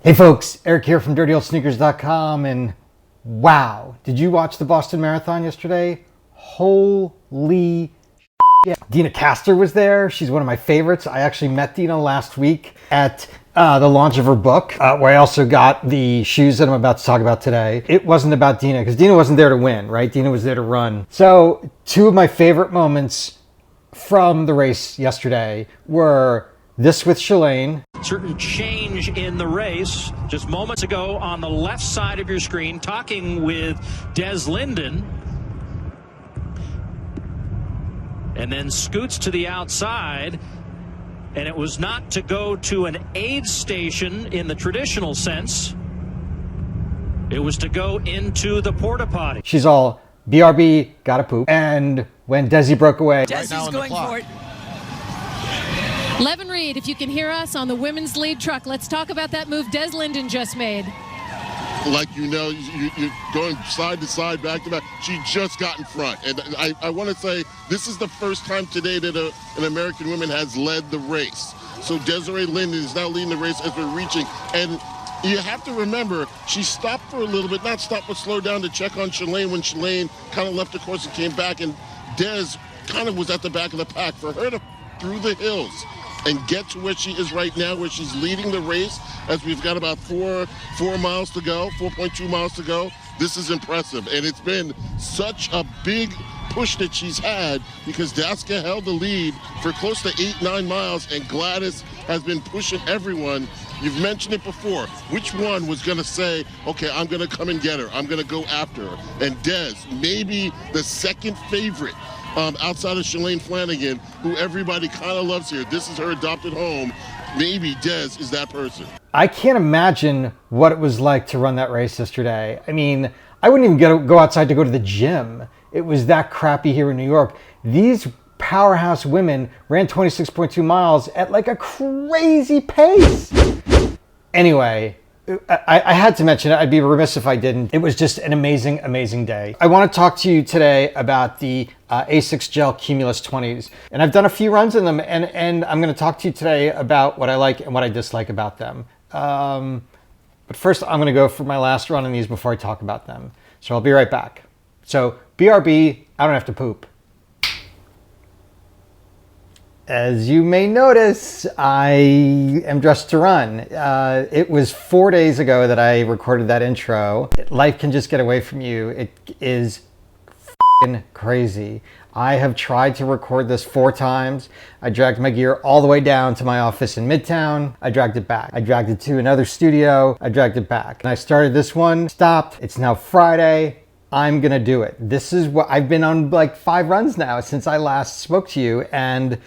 Hey folks, Eric here from DirtyOldSneakers.com, and wow, did you watch the Boston Marathon yesterday? Holy shit. Deena Kastor was there. She's one of my favorites. I actually met Deena last week at the launch of her book, where I also got the shoes that I'm about to talk about today. It wasn't about Deena, because Deena wasn't there to win, right? Deena was there to run. So, two of my favorite moments from the race yesterday were this with Shalane. Certain change in the race. Just moments ago on the left side of your screen, talking with Des Linden. And then scoots to the outside. And it was not to go to an aid station in the traditional sense. It was to go into the porta potty. She's all, BRB, gotta poop. And when Desi broke away. Desi's going for it. Levin Reed, if you can hear us on the women's lead truck, let's talk about that move Des Linden just made. Like, you know, you're going side to side, back to back. She just got in front. And I want to say this is the first time today that an American woman has led the race. So Desiree Linden is now leading the race as we're reaching. And you have to remember, she stopped for a little bit, not stopped, but slowed down to check on Shalane when Shalane kind of left the course and came back. And Des kind of was at the back of the pack. For her to through the hills and get to where she is right now, where she's leading the race, as we've got about 4 miles to go, 4.2 miles to go. This is impressive, and it's been such a big push that she's had, because Daska held the lead for close to 8-9 miles, and Gladys has been pushing everyone. You've mentioned it before. Which one was going to say, okay, I'm going to come and get her, I'm going to go after her? And Des, maybe the second favorite outside of Shalane Flanagan, who everybody kind of loves here. This is her adopted home. Maybe Des is that person. I can't imagine what it was like to run that race yesterday. I mean, I wouldn't even go outside to go to the gym. It was that crappy here in New York. These powerhouse women ran 26.2 miles at like a crazy pace. Anyway, I had to mention it. I'd be remiss if I didn't. It was just an amazing, amazing day. I want to talk to you today about the ASICS Gel Cumulus 20s. And I've done a few runs in them, and I'm going to talk to you today about what I like and what I dislike about them. But first, I'm going to go for my last run in these before I talk about them. So I'll be right back. So BRB, I don't have to poop. As you may notice, I am dressed to run. It was 4 days ago that I recorded that intro. Life can just get away from you. It is f***ing crazy. I have tried to record this 4 times. I dragged my gear all the way down to my office in Midtown. I dragged it back. I dragged it to another studio. I dragged it back. And I started this one, stopped. It's now Friday. I'm gonna do it. This is what I've been on, like 5 runs now since I last spoke to you, and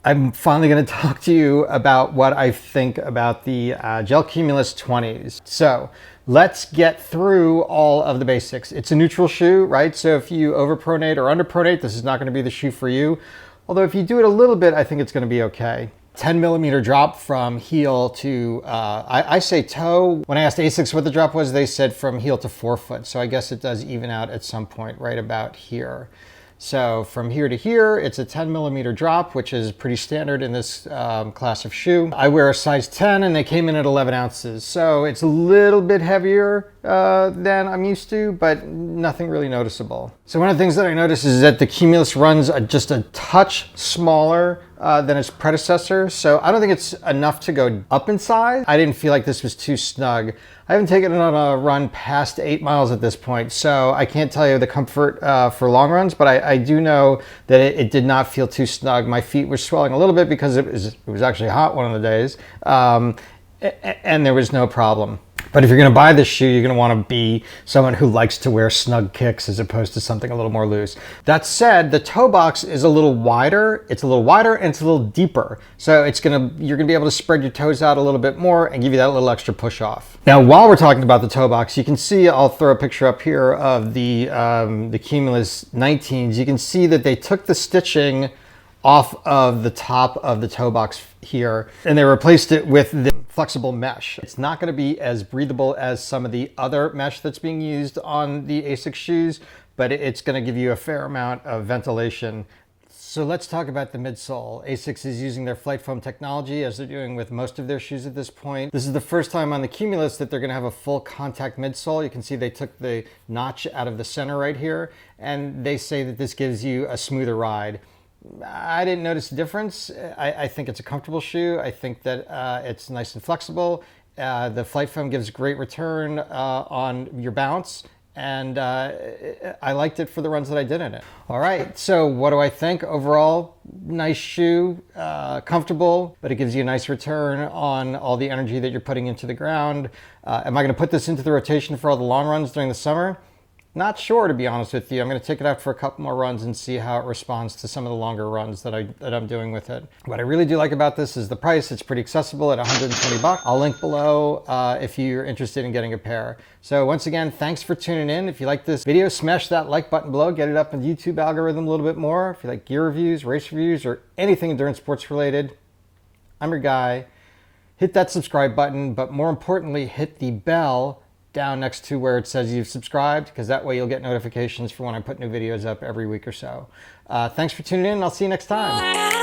I'm finally going to talk to you about what I think about the Gel Cumulus 20s. So let's get through all of the basics. It's a neutral shoe, right? So if you overpronate or underpronate, this is not going to be the shoe for you. Although if you do it a little bit, I think it's going to be okay. 10 millimeter drop from heel to, I say toe. When I asked ASICS what the drop was, they said from heel to forefoot. So I guess it does even out at some point right about here. So from here to here, it's a 10 millimeter drop, which is pretty standard in this class of shoe. I wear a size 10 and they came in at 11 ounces. So it's a little bit heavier than I'm used to, but nothing really noticeable. So one of the things that I noticed is that the Cumulus runs just a touch smaller than its predecessor. So I don't think it's enough to go up in size. I didn't feel like this was too snug. I haven't taken it on a run past 8 miles at this point, so I can't tell you the comfort for long runs, but I do know that it did not feel too snug. My feet were swelling a little bit because it was actually hot one of the days, and there was no problem. But if you're going to buy this shoe, you're going to want to be someone who likes to wear snug kicks as opposed to something a little more loose. That said, the toe box is a little wider. It's a little wider and it's a little deeper. So you're going to be able to spread your toes out a little bit more and give you that little extra push off. Now, while we're talking about the toe box, you can see, I'll throw a picture up here of the Cumulus 19s. You can see that they took the stitching off of the top of the toe box here, and they replaced it with the flexible mesh. It's not going to be as breathable as some of the other mesh that's being used on the ASICS shoes, but it's going to give you a fair amount of ventilation So let's talk about the midsole. ASICS is using their flight foam technology as they're doing with most of their shoes at this point. This is the first time on the Cumulus that they're going to have a full contact midsole. You can see they took the notch out of the center right here, and they say that this gives you a smoother ride. I didn't notice a difference. I think it's a comfortable shoe. I think that it's nice and flexible. The flight foam gives great return on your bounce, and I liked it for the runs that I did in it. All right, so what do I think? Overall, nice shoe, comfortable, but it gives you a nice return on all the energy that you're putting into the ground. Am I gonna put this into the rotation for all the long runs during the summer? Not sure, to be honest with you. I'm going to take it out for a couple more runs and see how it responds to some of the longer runs that I'm doing with it. What I really do like about this is the price. It's pretty accessible at 120 bucks. I'll link below if you're interested in getting a pair. So once again, thanks for tuning in. If you like this video, smash that like button below. Get it up in the YouTube algorithm a little bit more. If you like gear reviews, race reviews, or anything endurance sports related, I'm your guy. Hit that subscribe button, but more importantly, hit the bell down next to where it says you've subscribed, because that way you'll get notifications for when I put new videos up every week or so. Thanks for tuning in, and I'll see you next time.